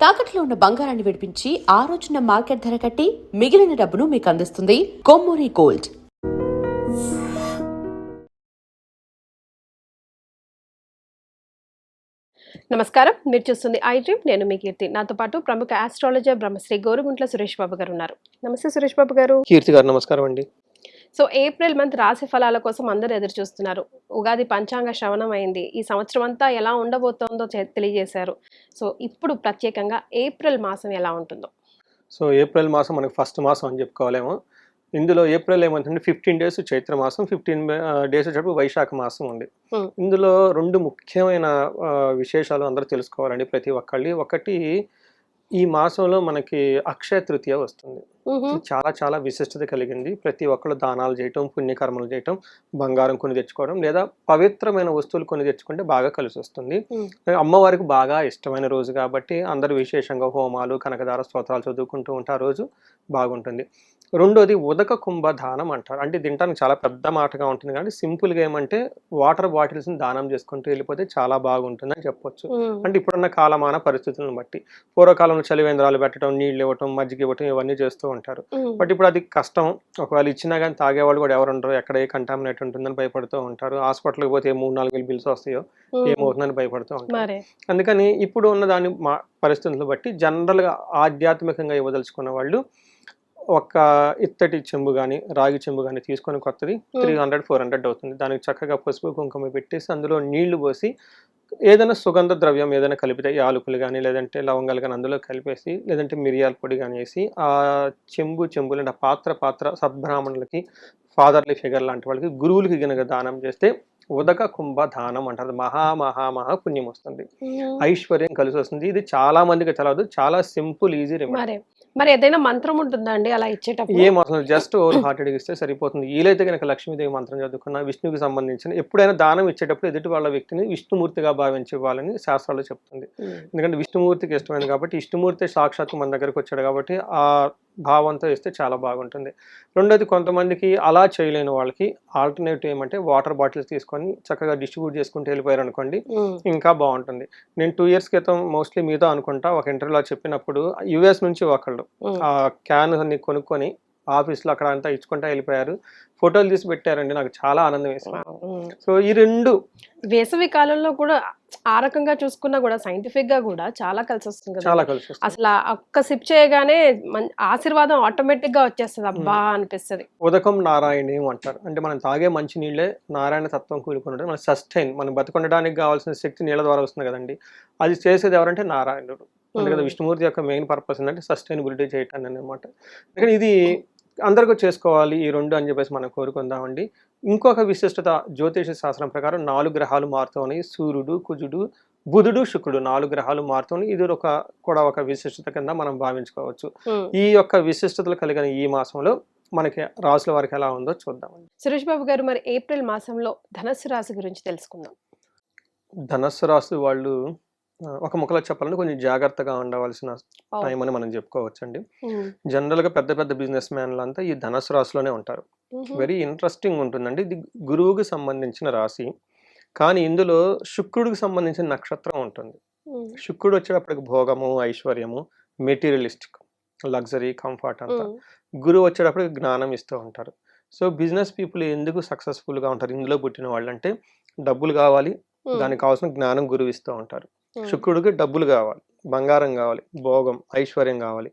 తాకట్లో ఉన్న బంగారాన్ని విడిపించి ఆ రోజున మార్కెట్ ధర కట్టి మిగిలిన డబ్బును మీకు అందిస్తుంది కొమ్మూరి గోల్డ్. నమస్కారం, మీరు చూస్తుంది ఐ డ్రీమ్. నేను మీ కీర్తి. నాతో పాటు ప్రముఖ ఆస్ట్రాలజర్ బ్రహ్మశ్రీ గోరుగుంట్ల సురేష్ బాబు గారు ఉన్నారు. నమస్తే సురేష్ బాబు గారు. కీర్తి గారు నమస్కారం అండి. సో ఏప్రిల్ మంత్ రాశి ఫలాల కోసం అందరూ ఎదురు చూస్తున్నారు. ఉగాది పంచాంగ శ్రవణం అయింది. ఈ సంవత్సరం అంతా ఎలా ఉండబోతోందో తెలియజేశారు. సో ఇప్పుడు ప్రత్యేకంగా ఏప్రిల్ మాసం ఎలా ఉంటుందో. సో ఏప్రిల్ మాసం మనకి ఫస్ట్ మాసం అని చెప్పుకోవాలేమో. ఇందులో ఏప్రిల్ ఏమంటే 15 days చైత్ర మాసం, 15 days వచ్చేటప్పుడు వైశాఖ మాసం ఉంది. ఇందులో రెండు ముఖ్యమైన విశేషాలు అందరూ తెలుసుకోవాలండి ప్రతి ఒక్కళ్ళి. ఒకటి, ఈ మాసంలో మనకి అక్షయ తృతీయ వస్తుంది. చాలా చాలా విశిష్టత కలిగింది. ప్రతి ఒక్కళ్ళు దానాలు చేయటం, పుణ్యకర్మలు చేయటం, బంగారం కొని తెచ్చుకోవడం లేదా పవిత్రమైన వస్తువులు కొని తెచ్చుకుంటే బాగా కలిసి వస్తుంది. అమ్మవారికి బాగా ఇష్టమైన రోజు కాబట్టి అందరూ విశేషంగా హోమాలు, కనకదార స్తోత్రాలు చదువుకుంటూ ఉంటే ఆ రోజు బాగుంటుంది. రెండోది ఉదక కుంభదానం అంటారు. అంటే తినడానికి చాలా పెద్ద మాటగా ఉంటుంది కానీ సింపుల్గా ఏమంటే వాటర్ బాటిల్స్ని దానం చేసుకుంటూ వెళ్ళిపోతే చాలా బాగుంటుందని చెప్పొచ్చు. అంటే ఇప్పుడున్న కాలమాన పరిస్థితులను బట్టి పూర్వకాలంలో చలివేంద్రాలు పెట్టడం, నీళ్ళు ఇవ్వటం, మజ్జిగ ఇవ్వటం ఇవన్నీ చేస్తూ ఉంటారు. బట్ ఇప్పుడు అది కష్టం. ఒకవేళ ఇచ్చినా కానీ తాగేవాళ్ళు కూడా ఎవరు ఉండరు. ఎక్కడ ఏ కంటామినేట్ ఉంటుందని భయపడుతూ ఉంటారు. హాస్పిటల్కి పోతే 3-4 వేలు బిల్స్ వస్తాయో ఏమవుతుందని భయపడుతూ ఉంటారు. అందుకని ఇప్పుడు ఉన్న దాని పరిస్థితులను బట్టి జనరల్గా ఆధ్యాత్మికంగా ఇవ్వదలుచుకున్న వాళ్ళు ఒక ఇత్తడి చెంబు కానీ రాగి చెంబు కానీ తీసుకొని కొత్తది 300-400 అవుతుంది. దానికి చక్కగా పసుపు కుంకుమ పెట్టేసి అందులో నీళ్లు పోసి ఏదైనా సుగంధ ద్రవ్యం ఏదైనా కలిపితే యాలకులు కానీ లేదంటే లవంగాలు కానీ అందులో కలిపేసి లేదంటే మిరియాల పొడి కానీ వేసి ఆ చెంబులు అంటే పాత్ర సద్బ్రాహ్మణులకి, ఫాదర్లీ ఫిగర్ లాంటి వాళ్ళకి, గురువులకి గనక దానం చేస్తే ఉదక కుంభ దానం అంటారు. మహా పుణ్యం వస్తుంది, ఐశ్వర్యం కలిసి వస్తుంది. ఇది చాలా మందికి తెలియదు. చాలా సింపుల్, ఈజీ రెమెడీ. మరి ఏదైనా మంత్రం ఉంటుందా అండి అలా ఇచ్చేటప్పుడు? ఏం అవసరం, జస్ట్ ఓవర్ హార్టెడ్ ఇస్తే సరిపోతుంది. వీలైతే కనుక లక్ష్మీదేవి మంత్రం చదువుకున్న, విష్ణువుకి సంబంధించిన ఎప్పుడైనా దానం ఇచ్చేటప్పుడు ఎదుటి వాళ్ళ వ్యక్తిని విష్ణుమూర్తిగా భావించి ఇవ్వాలని శాస్త్రాలు చెప్తుంది. ఎందుకంటే విష్ణుమూర్తికి ఇష్టమైంది కాబట్టి, విష్ణుమూర్తి సాక్షాత్తు మన దగ్గరకు వచ్చాడు కాబట్టి ఆ భావంతో ఇస్తే చాలా బాగుంటుంది. రెండోది, కొంతమందికి అలా చేయలేని వాళ్ళకి ఆల్టర్నేటివ్ ఏమంటే వాటర్ బాటిల్స్ తీసుకొని చక్కగా డిస్ట్రిబ్యూట్ చేసుకుంటూ వెళ్ళిపోయారు అనుకోండి, ఇంకా బాగుంటుంది. నేను 2 years క్రితం మోస్ట్లీ మీతో అనుకుంటా ఒక ఇంటర్వ్యూలో చెప్పినప్పుడు US నుంచి ఒకళ్ళు ఆ క్యాన్ అన్ని కొనుక్కొని ఆఫీస్లో అక్కడ అంతా ఇచ్చుకుంటా వెళ్ళిపోయారు. ఫోటోలు తీసి పెట్టారండి. నాకు చాలా ఆనందం వేసింది. సో ఈ రెండు వేసవి కాలంలో కూడా ఆ రకంగా చూసుకున్నా కూడా సైంటిఫిక్ గా కూడా చాలా కలిసి వస్తుంది కదా. చాలా కలిసి వస్తుంది. అసలు ఒక్క సిప్ చేయగానే ఆశీర్వాదం ఆటోమేటిక్ గా వచ్చేస్తుంది. అబ్బా అనిపిస్తుంది. ఉదకం నారాయణీయం అంటారు. అంటే మనం తాగే మంచి నీళ్ళే నారాయణ తత్వం కూడుకుని మన సస్టైన్, మనం బతకొండడానికి కావాల్సిన శక్తి నీళ్ళ ద్వారా వస్తుంది కదండి. అది చేసేది ఎవరంటే నారాయణుడు. అందుకని విష్ణుమూర్తి యొక్క మెయిన్ పర్పస్ ఏంటంటే సస్టైనబిలిటీ చేయటాన్ని అనమాట. అందుకని ఇది అందరికీ చేసుకోవాలి ఈ రెండు అని చెప్పేసి మనం కోరుకుందామండి. ఇంకొక విశిష్టత జ్యోతిష శాస్త్రం ప్రకారం 4 గ్రహాలు మారుతున్నాయి. సూర్యుడు, కుజుడు, బుధుడు, శుక్రుడు 4 గ్రహాలు మారుతున్నాయి. ఇది కూడా ఒక విశిష్టత కింద మనం భావించుకోవచ్చు. ఈ యొక్క విశిష్టతలు కలిగిన ఈ మాసంలో మనకి రాసుల వారికి ఎలా ఉందో చూద్దామండి. సురేష్ బాబు గారు, మరి ఏప్రిల్ మాసంలో ధనస్సు రాశి గురించి తెలుసుకుందాం. ధనస్సు రాశి వాళ్ళు ఒక ముక్కలో చెప్పాలంటే కొంచెం జాగ్రత్తగా ఉండవలసిన టైం అని మనం చెప్పుకోవచ్చండి. జనరల్గా పెద్ద బిజినెస్ మ్యాన్లు అంతా ఈ ధనస్సు రాశిలోనే ఉంటారు. వెరీ ఇంట్రెస్టింగ్ ఉంటుందండి. ఇది గురువుకి సంబంధించిన రాశి, కానీ ఇందులో శుక్రుడికి సంబంధించిన నక్షత్రం ఉంటుంది. శుక్రుడు వచ్చేటప్పటికి భోగము, ఐశ్వర్యము, మెటీరియలిస్టిక్, లగ్జరీ, కంఫర్ట్ అంతా. గురువు వచ్చేటప్పటికి జ్ఞానం ఇస్తూ ఉంటారు. సో బిజినెస్ పీపుల్ ఎందుకు సక్సెస్ఫుల్గా ఉంటారు ఇందులో పుట్టిన వాళ్ళు అంటే, డబ్బులు కావాలి, దానికి కావాల్సిన జ్ఞానం గురువు ఇస్తూ ఉంటారు. శుక్రుడికి డబ్బులు కావాలి, బంగారం కావాలి, భోగం, ఐశ్వర్యం కావాలి,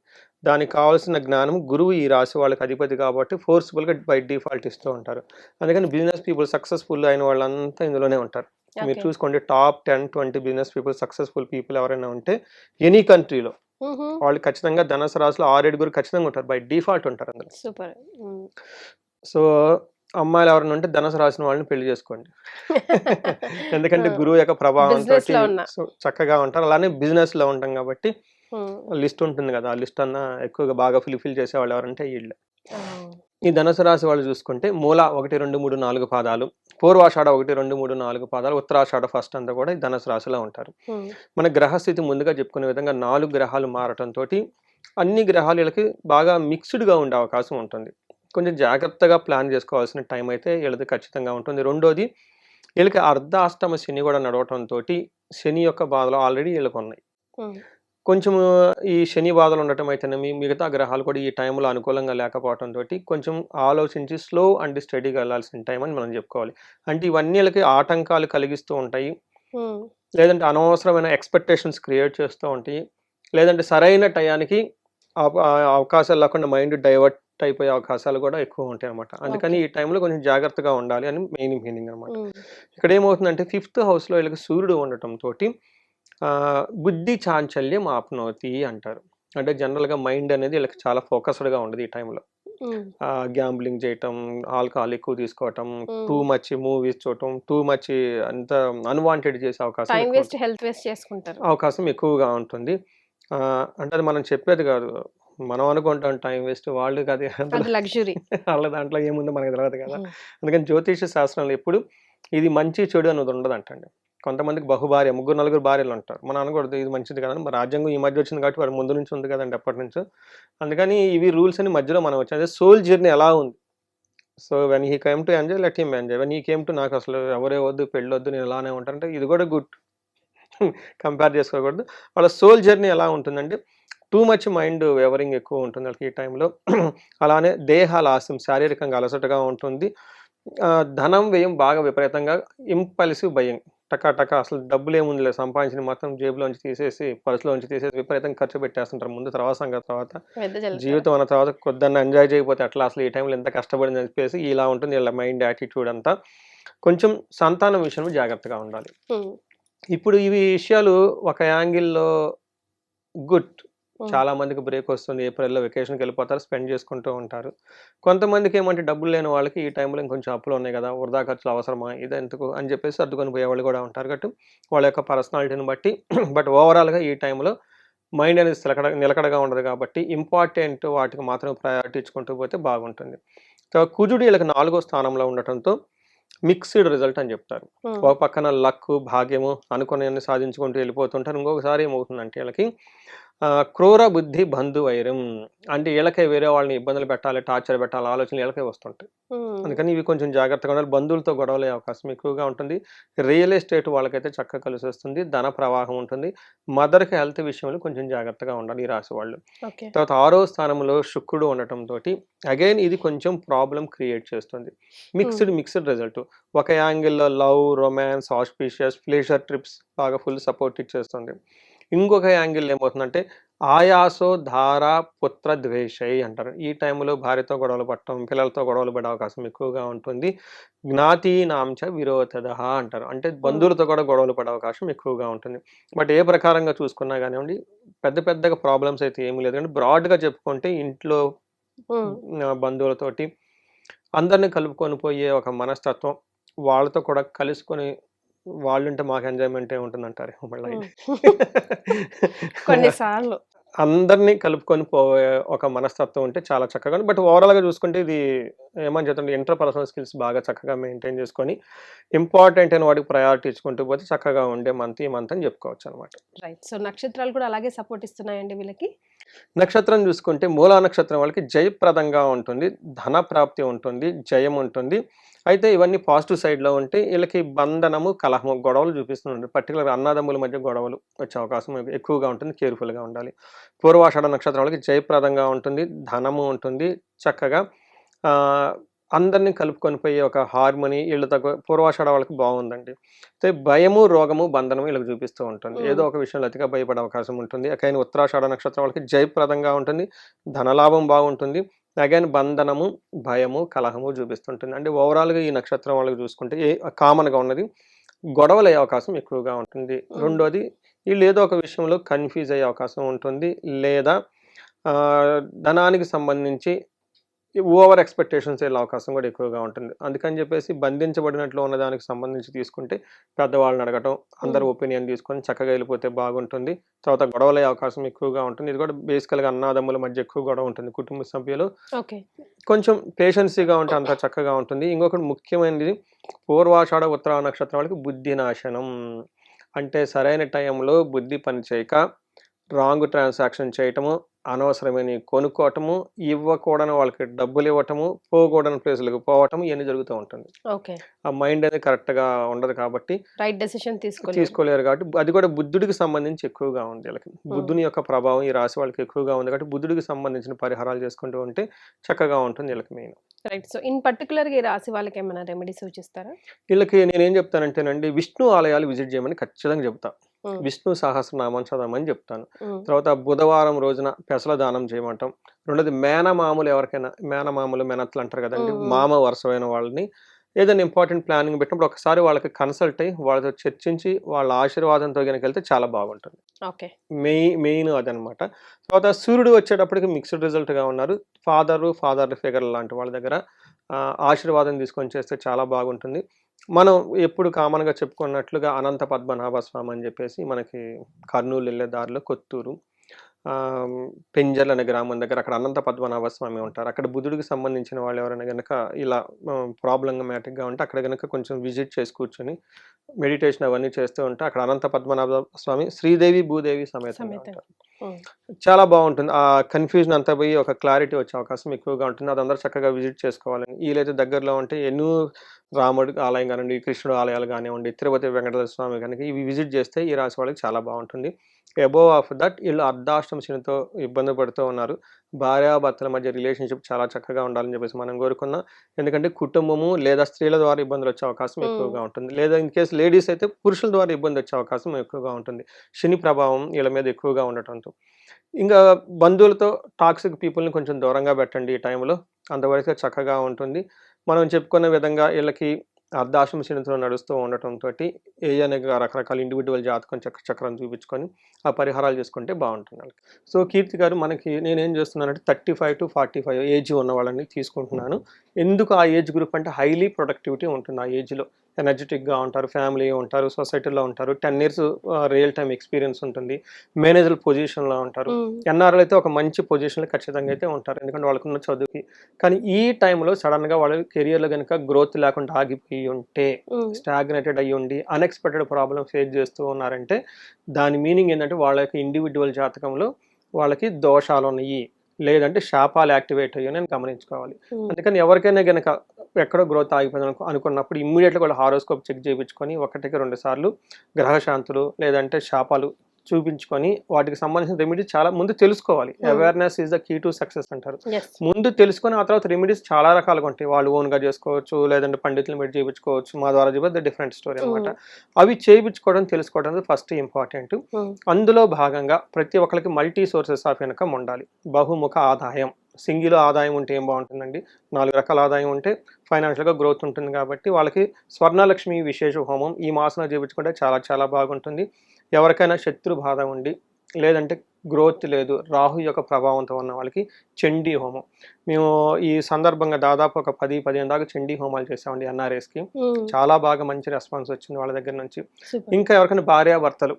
దానికి కావాల్సిన జ్ఞానం గురువు ఈ రాశి వాళ్ళకి అధిపతి కాబట్టి ఫోర్స్ఫుల్గా బై డిఫాల్ట్ ఇస్తూ ఉంటారు. అందుకని బిజినెస్ పీపుల్ సక్సెస్ఫుల్ అయిన వాళ్ళంతా ఇందులోనే ఉంటారు. మీరు చూసుకోండి, top 10-20 business people, successful people ఎవరైనా ఉంటే ఎనీ కంట్రీలో వాళ్ళు ఖచ్చితంగా ధనుసు రాశిలో 6-7 ఖచ్చితంగా ఉంటారు. బై డిఫాల్ట్ ఉంటారు అందులో. సూపర్. సో అమ్మాయిలు ఎవరైనా ఉంటే ధనుసు రాసిన వాళ్ళని పెళ్లి చేసుకోండి. ఎందుకంటే గురువు యొక్క ప్రభావంతో చక్కగా ఉంటారు. అలానే బిజినెస్ లో ఉంటాం కాబట్టి లిస్ట్ ఉంటుంది కదా, ఆ లిస్ట్ అన్నా ఎక్కువగా బాగా ఫుల్ఫిల్ చేసే వాళ్ళు ఎవరంటే వీళ్ళు. ఈ ధనుసు రాశి వాళ్ళు చూసుకుంటే మూల 1, 2, 3, 4 పాదాలు, పూర్వాషాఢ 1, 2, 3, 4 పాదాలు, ఉత్తరాషాఢ ఫస్ట్ అంతా కూడా ఈ ధనుసు రాశిలో ఉంటారు. మన గ్రహస్థితి ముందుగా చెప్పుకునే విధంగా 4 గ్రహాలు మారటంతో అన్ని గ్రహాలకి బాగా మిక్స్డ్గా ఉండే అవకాశం ఉంటుంది. కొంచెం జాగ్రత్తగా ప్లాన్ చేసుకోవాల్సిన టైం అయితే వీళ్ళది ఖచ్చితంగా ఉంటుంది. రెండోది, వీళ్ళకి అర్ధాష్టమ శని కూడా నడవటంతో శని యొక్క బాధలు ఆల్రెడీ వీళ్ళకు ఉన్నాయి. కొంచెము ఈ శని బాధలు ఉండటం అయితేనేమి, మిగతా గ్రహాలు కూడా ఈ టైంలో అనుకూలంగా లేకపోవడంతోటి కొంచెం ఆలోచించి స్లో అండ్ స్టడీగా వెళ్ళాల్సిన టైం అని మనం చెప్పుకోవాలి. అంటే ఇవన్నీ వీళ్ళకి ఆటంకాలు కలిగిస్తూ ఉంటాయి. హ్మ్. లేదంటే అనవసరమైన ఎక్స్‌పెక్టేషన్స్ క్రియేట్ చేస్తూ ఉంటాయి. లేదంటే సరైన టయానికి అవకాశాలు లేకుండా మైండ్ డైవర్ట్ అయిపోయే అవకాశాలు కూడా ఎక్కువ ఉంటాయన్నమాట. అందుకని ఓకే. ఈ టైంలో కొంచెం జాగ్రత్తగా ఉండాలి అని మెయిన్ మీనింగ్ అనమాట. హ్మ్. ఇక్కడ ఏమవుతుందంటే ఫిఫ్త్ హౌస్‌లో వీళ్ళకి సూర్యుడు ఉండటంతోటి బుద్ధి చాంచల్యం ఆప్నోతి అంటారు. అంటే జనరల్‌గా మైండ్ అనేది వీళ్ళకి చాలా ఫోకస్డ్‌గా ఉండదు ఈ టైంలో. హ్మ్. గ్యాంబ్లింగ్ చేయటం, ఆల్కహాల్ ఎక్కువ తీసుకోవటం, టూ హ్మ్. మచ్ మూవీస్ చూడటం, టూ మచ్ అంత అన్‌వాంటెడ్ చేసే అవకాశం టైం ఎక్కువ వేస్ట్, హెల్త్ వేస్ట్ చేసుకుంటారు. అవకాశం ఎక్కువగా ఉంటుంది. అంటే అది మనం చెప్పేది కాదు. మనం అనుకుంటాం టైం వేస్ట్. వాళ్ళకి అది అందులో అది లగ్జరీ. ఆళ్ళ దాంట్లో ఏముందో మనకు తెలవదు కదా! హ్మ్. అందుకని జ్యోతిష శాస్త్రంలో ఎప్పుడు ఇది మంచి, చెడు అనేది ఉండదంటండి. కొంతమందికి బహుభార్య, ముగ్గురు, నలుగురు భార్యలుంటారు. మనం అనకూడదు ఇది మంచిది కాదని. మరి రాజ్యాంగం ఈ మధ్య వచ్చింది కాబట్టి వాడి ముందు నుంచి ఉంది కదండీ ఎప్పటినుంచో. అందుకని ఇవి రూల్స్ అన్ని మధ్యలో మనం వచ్చాయి. అదే సోల్ జర్నీ ఎలా ఉంది? So, when he came to enjoy let him enjoy. When he came to నాకసలు ఎవరే వద్దు, పెళ్ళొద్దు, నేను ఇలానే ఉంటానంటే ఇది కూడా గుడ్. కంపేర్ చేసుకోకూడదు. వాళ్ళ సోల్ జర్నీ ఎలా ఉంటుందంటే, టూ మచ్ మైండ్ వెవరింగ్ ఎక్కువ ఉంటుంది వాళ్ళకి ఈ టైంలో. అలానే దేహాలాస్యం శారీరకంగా అలసటగా ఉంటుంది. ధనం వ్యయం బాగా విపరీతంగా ఇంపల్సివ్ బయింగ్. టకా టకా అసలు డబ్బులేముందిలే సంపాదించింది మొత్తం జేబులోంచి తీసేసి, పర్స్‌లోంచి తీసేసి విపరీతంగా ఖర్చు పెట్టేస్తుంటారు. ముందు తర్వాత సంగతి తర్వాత. వెదజల్లుతారా? జీవితం అన్న తర్వాత కొద్దిగా ఎంజాయ్ చేయకపోతే ఎట్లా అసలు ఈ టైంలో ఎంత కష్టపడిందని చెప్పేసి ఇలా ఉంటుంది వీళ్ళ మైండ్ యాటిట్యూడ్ అంతా. కొంచెం సంతానం విషయంలో జాగ్రత్తగా ఉండాలి. హ్మ్. ఇప్పుడు ఇవి విషయాలు ఒక యాంగిల్‌లో గుడ్. హ్మ్. చాలా మందికి బ్రేక్ వస్తుంది. ఏప్రిల్‌లో వెకేషన్‌కెళ్ళిపోతారు. స్పెండ్ చేసుకుంటూ ఉంటారు. కొంతమందికేమంటే డబ్బులు లేని వాళ్ళకి ఈ టైంలో ఇంకొంచెం అప్పులున్నాయి గదా! వృధా ఖర్చులు అవసరమా? ఇదెందుకు అని జెప్పేసి సర్దుకొని పోయేవాళ్ళు గూడా ఉంటారు. కాబట్టి వాళ్ళ యొక్క పర్సనాలిటీని బట్టి బట్ ఓవరాల్‌గా ఈ టైంలో మైండ్ అనేది నిలకడగా ఉండదు కాబట్టి ఇంపార్టెంట్ వాటికి మాత్రం ప్రయారిటీ ఇచ్చుకుంటూ పోతే బాగుంటుంది. కుజుడు ఈళ్ళకి 4 స్థానంలో ఉండటంతో మిక్స్డ్ రిజల్ట్ అని జెప్తారు. హ్మ్. ఒక పక్కన లక్కు, భాగ్యము అనుకున్నయన్ని సాధించుకుంటూ వెళ్ళిపోతుంటారు. ఇంకొకసారి ఏమవుతుందంటే ఈళ్ళకి క్రూర బుద్ధి బంధు వైరం. అంటే ఈళ్ళకే వేరే వాళ్ళని ఇబ్బందులు పెట్టాలి, టార్చర్ పెట్టాలి ఆలోచనలు ఈళ్ళకే వస్తుంటాయి. హ్మ్. అందుకని ఇవి కొంచెం జాగ్రత్తగా ఉండాలి. బంధువులతో గొడవలయ్యే అవకాశం ఎక్కువగా ఉంటుంది. రియల్ ఎస్టేట్ వాళ్ళకైతే చక్కగా కలిసొస్తుంది. ధన ప్రవాహం ఉంటుంది. మదర్‌కి హెల్త్ విషయంలో కొంచెం జాగ్రత్తగా ఉండాలి ఈ రాశి వాళ్ళు. ఓకే. తర్వాత 6వ స్థానంలో శుక్రుడు ఉండటంతోటి అగైన్ ఇది కొంచెం ప్రాబ్లమ్ క్రియేట్ చేస్తుంది. హ్మ్. Mixed result. ఒక యాంగిల్‌లో love, romance, auspicious, pleasure trips బాగా ఫుల్ సపోర్ట్ ఇచ్చేస్తుంది. ఇంకొక యాంగిల్ ఏమవుతుందంటే ఆయాసో ధార పుత్ర ద్వేషై అంటారు. ఈ టైంలో భార్యతో గొడవలు పడటం, పిల్లలతో గొడవలు పడే అవకాశం ఎక్కువగా ఉంటుంది. జ్ఞాతీనాంచ విరోధదః అంటారు. అంటే హ్మ్. బంధువులతో కూడా గొడవలు పడే అవకాశం ఎక్కువగా ఉంటుంది. బట్ ఏ ప్రకారంగా చూసుకున్నా గానివ్వండి, పెద్దగా ప్రాబ్లమ్స్ అయితే ఏమి లేదు గానీ బ్రాడ్‌గా చెప్పుకుంటే ఇంట్లో హ్మ్. బంధువులతోటి అందరిని కలుపుకొని పోయే ఒక మనస్తత్వం, వాళ్ళతో కూడా కలుసుకొని వాళ్ళుంటే మాకు ఎంజాయ్‌మెంటే ఉంటుందంటారేమో మళ్ళా హ్మ్. ఇది. కొన్ని సార్లు. అందరిని కలుపుకొని పోయే ఒక మనస్తత్వం ఉంటే చాలా చక్కగా బట్ ఓవరాల్‌గా చూసుకుంటే ఇది ఏమని చెప్తాంటే ఇంటర్ పర్సనల్ స్కిల్స్ బాగా చక్కగా మెయింటైన్ చేసుకొని, ఇంపార్టెంట్ అయిన వాటికి ప్రయారిటీ ఇచ్చుకుంటూ పోతే చక్కగా ఉండే మంత్ ఈ మంత్ అని చెప్పుకోవచ్చనమాట. రైట్. సో, నక్షత్రాలు కూడా అలాగే సపోర్ట్ ఇస్తున్నాయండి వీళ్ళకి? నక్షత్రం చూసుకుంటే మూలా నక్షత్రం వాళ్ళకి జయప్రదంగా ఉంటుంది. ధన ప్రాప్తి ఉంటుంది. జయం ఉంటుంది. అయితే ఇవన్నీ పాజిటివ్ సైడ్‌లో ఉంటే ఈళ్ళకి బంధనము, కలహము, గొడవలు చూపిస్తుందండి. పర్టిక్యులర్‌గా అన్నదమ్ముల మధ్య గొడవలు వచ్చే అవకాశం ఎక్కువగా ఉంటుంది. కేర్‌ఫుల్‌గా ఉండాలి. పూర్వాషాఢ నక్షత్రం వాళ్ళకి జయప్రదంగా ఉంటుంది. ధనము ఉంటుంది. చక్కగా ఆహ్, అందరిని కలుపుకొని పోయే ఒక హార్మనీ ఈళ్ళతో పూర్వాషాఢ వాళ్ళకి బావుందండి. అయితే భయము, రోగము, బంధనము ఈళ్ళకి చూపిస్తూ ఉంటుంది. హ్మ్. ఏదో ఒక విషయంలో అతిగా భయపడే అవకాశం ఉంటుంది. అగైన్ ఉత్తరాషాఢ నక్షత్రం వాళ్ళకి జయప్రదంగా ఉంటుంది. ధనలాభం బాగుంటుంది. అగైన్ బంధనము, భయము, కలహము చూపిస్తుంటుంది. అంటే ఓవరాల్‌గా ఈ నక్షత్రం వాళ్ళకి చూసుకుంటే కామన్‌గా ఉన్నది గొడవలయ్యే అవకాశం ఎక్కువగా ఉంటుంది. హ్మ్. రెండోది ఈళ్ళేదో ఒక విషయంలో కన్‌ఫ్యూజ్ అయ్యే అవకాశం ఉంటుంది. లేదా ధనానికి సంబంధించి ఓవర్ ఎక్స్‌పెక్టేషన్స్ ఎళ్ళే అవకాశం కూడా ఎక్కువగా ఉంటుంది. అందుకని చెప్పేసి బంధించబడినట్లు ఉన్న దానికి సంబంధించి తీసుకుంటే పెద్దవాళ్ళని అడగటం, అందరి హ్మ్. ఒపీనియన్ తీసుకొని చక్కగా ఎళ్ళిపోతే బాగుంటుంది. తర్వాత గొడవలయ్యే అవకాశం ఎక్కువగా ఉంటుంది. ఇది కూడా బేసికల్‌గా అన్నాదమ్ముల మధ్య ఎక్కువ గొడవ ఉంటుంది. కుటుంబ సభ్యులు ఓకే. కొంచెం పేషెన్సీగా ఉంటే అంతా చక్కగా ఉంటుంది. ఇంకొకటి ముఖ్యమైనది పూర్వాషాఢ, ఉత్తరా నక్షత్రం వాళ్ళకి బుద్ధి నాశనం. అంటే సరైన టైంలో బుద్ధి పని చేయక రాంగ్ ట్రాన్సాక్షన్ చేయటము, అనవసరమైన కొనుక్కోవటము, ఇవ్వకూడని వాళ్ళకి డబ్బులు ఇవ్వటము, పోకూడని ప్లేసులకు పోవటం ఇవన్నీ జరుగుతూ ఉంటుంది. ఓకే. ఆ మైండ్ అనేది కరెక్ట్గా ఉండదు కాబట్టి రైట్ డెసిషన్ తీసుకోలేరు కాబట్టి అది కూడా బుద్ధుడికి సంబంధించి ఎక్కువగా ఉంది వీళ్ళకి. బుద్ధుని యొక్క ప్రభావం ఈ రాశి వాళ్ళకి ఎక్కువగా ఉంది కాబట్టి బుద్ధుడికి సంబంధించిన పరిహారాలు చేసుకుంటూ ఉంటే చక్కగా ఉంటుంది వీళ్ళకి main. Right. So in particular గా ఈ రాశి వాళ్ళకి ఏమైనా రెమెడీ సూచిస్తారా? వీళ్ళకి నేనేం చెప్తానంటేనండి, విష్ణు ఆలయాలు విజిట్ చేయమని ఖచ్చితంగా చెప్తా. విష్ణు సహస్రనామం చదవమని చెప్తాను. తర్వాత బుధవారం రోజున పెసల దానం చేయమంటాం. రెండోది మేనమామలు, ఎవరికైనా మేనమామలు మెనత్లు అంటారు కదండి, మామ వరుసమైన వాళ్ళని ఏదైనా ఇంపార్టెంట్ ప్లానింగ్ పెట్టినప్పుడు ఒకసారి వాళ్ళకి కన్సల్ట్ అయ్యి వాళ్ళతో చర్చించి వాళ్ళ ఆశీర్వాదంతో కనుక వెళ్తే చాలా బాగుంటుంది. ఓకే. మెయిన్ అదనమాట. తర్వాత సూర్యుడు వచ్చేటప్పటికి మిక్స్డ్ రిజల్ట్గా ఉన్నారు. ఫాదర్ ఫిగర్ లాంటి వాళ్ళ దగ్గర ఆశీర్వాదం తీసుకొని చేస్తే చాలా బాగుంటుంది. మనం ఎప్పుడు కామన్గా చెప్పుకున్నట్లుగా అనంత పద్మనాభ స్వామి అని చెప్పేసి మనకి కర్నూలు వెళ్ళే దారిలో కొత్తూరు పెంజల్ అనే గ్రామం దగ్గర అక్కడ అనంత పద్మనాభ స్వామి ఉంటారు. అక్కడ బుద్ధుడికి సంబంధించిన వాళ్ళు ఎవరైనా కనుక ఇలా ప్రాబ్లమాటిక్గా ఉంటే అక్కడ కనుక కొంచెం విజిట్ చేసి కూర్చొని మెడిటేషన్ అవన్నీ చేస్తూ ఉంటే అక్కడ అనంత పద్మనాభ స్వామి శ్రీదేవి భూదేవి సమేతంగా ఉంటారు. చాలా బాగుంటుంది. ఆ కన్ఫ్యూజన్ అంతా పోయి ఒక క్లారిటీ వచ్చే అవకాశం ఎక్కువగా ఉంటుంది. అది అందరూ చక్కగా విజిట్ చేసుకోవాలని. వీలైతే దగ్గరలో ఉంటే ఎన్నో రాముడి ఆలయం కానివ్వండి, కృష్ణుడు ఆలయాలు కానివ్వండి, తిరుపతి వెంకటేశ్వర స్వామి కనుక ఇవి విజిట్ చేస్తే ఈ రాశి వాళ్ళకి చాలా బాగుంటుంది. అబోవ్ ఆఫ్ దట్ వీళ్ళు అర్ధాష్టమ శనితో ఇబ్బంది పడుతూ ఉన్నారు. భార్యాభర్తల మధ్య రిలేషన్షిప్ చాలా చక్కగా ఉండాలని చెప్పేసి మనం కోరుకున్నాం. ఎందుకంటే కుటుంబము లేదా స్త్రీల ద్వారా ఇబ్బందులు వచ్చే అవకాశం ఎక్కువగా ఉంటుంది. లేదా ఇన్ కేసు లేడీస్ అయితే పురుషుల ద్వారా ఇబ్బంది వచ్చే అవకాశం ఎక్కువగా ఉంటుంది. శని ప్రభావం వీళ్ళ మీద ఎక్కువగా ఉండటంతో. ఇంకా బంధువులతో టాక్సిక్ పీపుల్ని కొంచెం దూరంగా పెట్టండి ఈ టైంలో, అంతవరకు చక్కగా ఉంటుంది. మనం చెప్పుకున్న విధంగా వీళ్ళకి అర్ధాశ్రమ శనితో నడుస్తూ ఉండటంతో ఏదైనా రకరకాల ఇండివిజువల్ జాతకం చక్రం చూపించుకొని ఆ పరిహారాలు చేసుకుంటే బాగుంటుంది వాళ్ళకి. సో కీర్తి గారు, మనకి నేనేం చేస్తున్నానంటే 35 to 45 ఏజ్ ఉన్న వాళ్ళని తీసుకుంటున్నాను. ఎందుకు ఆ ఏజ్ గ్రూప్ అంటే హైలీ ప్రొడక్టివిటీ ఉంటుంది. ఆ ఏజ్లో ఎనర్జెటిక్గా ఉంటారు, ఫ్యామిలీ ఉంటారు, సొసైటీలో ఉంటారు, 10 years రియల్ టైమ్ ఎక్స్పీరియన్స్ ఉంటుంది, మేనేజర్ పొజిషన్లో ఉంటారు. ఎన్ఆర్ఎల్ అయితే ఒక మంచి పొజిషన్లో ఖచ్చితంగా అయితే ఉంటారు, ఎందుకంటే వాళ్ళకున్న చదువుకి. కానీ ఈ టైంలో సడన్గా వాళ్ళ కెరియర్లో కనుక గ్రోత్ లేకుండా ఆగిపోయి ఉంటే, స్టాగ్నేటెడ్ అయ్యి ఉండి అన్ఎక్స్పెక్టెడ్ ప్రాబ్లమ్ ఫేస్ చేస్తూ ఉన్నారంటే దాని మీనింగ్ ఏంటంటే వాళ్ళ యొక్క ఇండివిజువల్ జాతకంలో వాళ్ళకి దోషాలు ఉన్నాయి, లేదంటే శాపాలు యాక్టివేట్ అయ్యో నేను గమనించుకోవాలి. అందుకని ఎవరికైనా కనుక ఎక్కడో గ్రోత్ ఆగిపోయింది అనుకున్నప్పుడు ఇమ్మీడియట్గా కూడా హారోస్కోప్ చెక్ చేయించుకొని 1-2 సార్లు గ్రహశాంతులు లేదంటే శాపాలు చూపించుకొని వాటికి సంబంధించిన రెమెడీస్ చాలా ముందు తెలుసుకోవాలి. Awareness is the key to success అంటారు. ముందు తెలుసుకొని ఆ తర్వాత రెమెడీస్ చాలా రకాలుగా ఉంటాయి. వాళ్ళు ఓన్గా చేసుకోవచ్చు, లేదంటే పండితులు మీరు చేయించుకోవచ్చు, మా ద్వారా చెప్పి డిఫరెంట్ స్టోరీ అనమాట. అవి చేయించుకోవడం తెలుసుకోవడం ఫస్ట్ ఇంపార్టెంట్. అందులో భాగంగా ప్రతి ఒక్కరికి మల్టీ సోర్సెస్ ఆఫ్ ఇన్కమ్ ఉండాలి. బహుముఖ ఆదాయం, సింగిల్ ఆదాయం ఉంటే ఏం బాగుంటుందండి, 4 రకాల ఆదాయం ఉంటే ఫైనాన్షియల్గా గ్రోత్ ఉంటుంది. కాబట్టి వాళ్ళకి స్వర్ణలక్ష్మి విశేష హోమం ఈ మాసంలో చేయించుకుంటే చాలా చాలా బాగుంటుంది. ఎవరికైనా శత్రు బాధ ఉండి లేదంటే గ్రోత్ లేదు, రాహు యొక్క ప్రభావంతో ఉన్న వాళ్ళకి చండీ హోమం, మేము ఈ సందర్భంగా దాదాపు ఒక 10-15 దాకా చండీ హోమాలు చేసామండి ఎన్ఆర్ఎస్కి. చాలా బాగా మంచి రెస్పాన్స్ వచ్చింది వాళ్ళ దగ్గర నుంచి. ఇంకా ఎవరికైనా భార్యాభర్తలు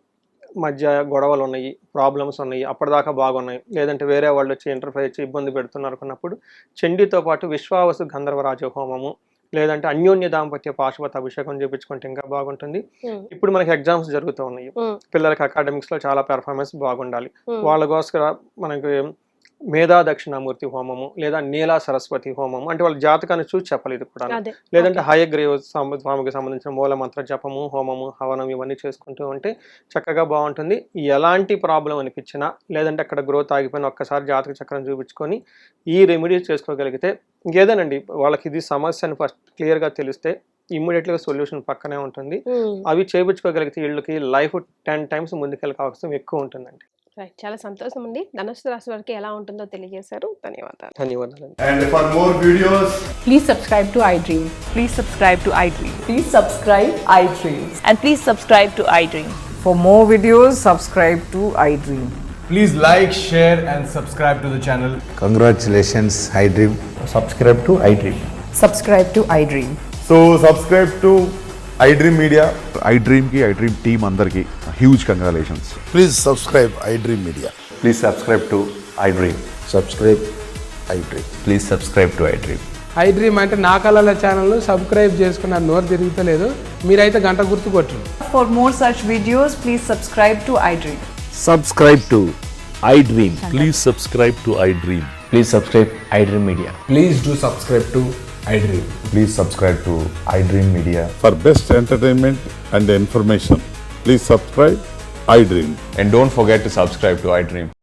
మధ్య గొడవలు ఉన్నాయి, ప్రాబ్లమ్స్ ఉన్నాయి, అప్పటిదాకా బాగున్నాయి, లేదంటే వేరే వాళ్ళు వచ్చి ఇంటర్ఫేర్ చేసి ఇబ్బంది పెడుతున్నారు అనుకున్నప్పుడు చండీతో పాటు విశ్వావసు గంధర్వరాజ హోమము లేదంటే అన్యోన్య దాంపత్య పాశుపత అభిషేకం చేయించుకుంటే ఇంకా బాగుంటుంది. ఇప్పుడు మనకి ఎగ్జామ్స్ జరుగుతూ ఉన్నాయి, పిల్లలకి అకాడమిక్స్ లో చాలా పెర్ఫార్మెన్స్ బాగుండాలి. వాళ్ళ కోసం మనకి మేధా దక్షిణామూర్తి హోమము లేదా నీలా సరస్వతి హోమము అంటే వాళ్ళ జాతకాన్ని చూసి చెప్పాలి ఇది కూడా. లేదంటే హయగ్రీవ స్వామికి సంబంధించిన మూల మంత్ర జపము, హోమము, హవనం ఇవన్నీ చేసుకుంటూ ఉంటే చక్కగా బాగుంటుంది. ఎలాంటి ప్రాబ్లం అనిపించినా లేదంటే అక్కడ గ్రోత్ ఆగిపోయిన ఒక్కసారి జాతక చక్రం చూపించుకొని ఈ రెమెడీస్ చేసుకోగలిగితే ఇంకేదేనండి వాళ్ళకి ఇది సమస్య అని ఫస్ట్ క్లియర్గా తెలిస్తే ఇమ్మీడియట్గా సొల్యూషన్ పక్కనే ఉంటుంది. అవి చేయించుకోగలిగితే వీళ్ళకి లైఫ్ 10 times ముందుకెళ్ళే అవకాశం ఎక్కువ ఉంటుందండి. చాలా సంతోషం అండి. ధనుసు రాశి వారికి ఎలా ఉంటుందో తెలియజేశారు. ధన్యవాదాలు. And for more videos, please subscribe to iDream. Please subscribe to iDream. Please subscribe iDream. And please subscribe to iDream. For more videos, subscribe to iDream. please like, share and subscribe to the channel. Congratulations, iDream. Subscribe to iDream. Subscribe to iDream. So subscribe to iDream Media. iDream ki iDream team andarki huge congratulations. Please subscribe iDream Media. Please subscribe to iDream. Subscribe iDream. Please subscribe to iDream. iDream అంటే నా కళల channel subscribe చేసుకున్న నోరు తిరుగుతలేదు, మీరైతే గంట గుర్తు కొట్టండి. For more such videos, please subscribe to iDream. Subscribe to iDream. Please subscribe to iDream. Please subscribe iDream Media. Please do subscribe to iDream. Please subscribe to iDream Media. For best entertainment and information, please subscribe iDream. And don't forget to subscribe to iDream.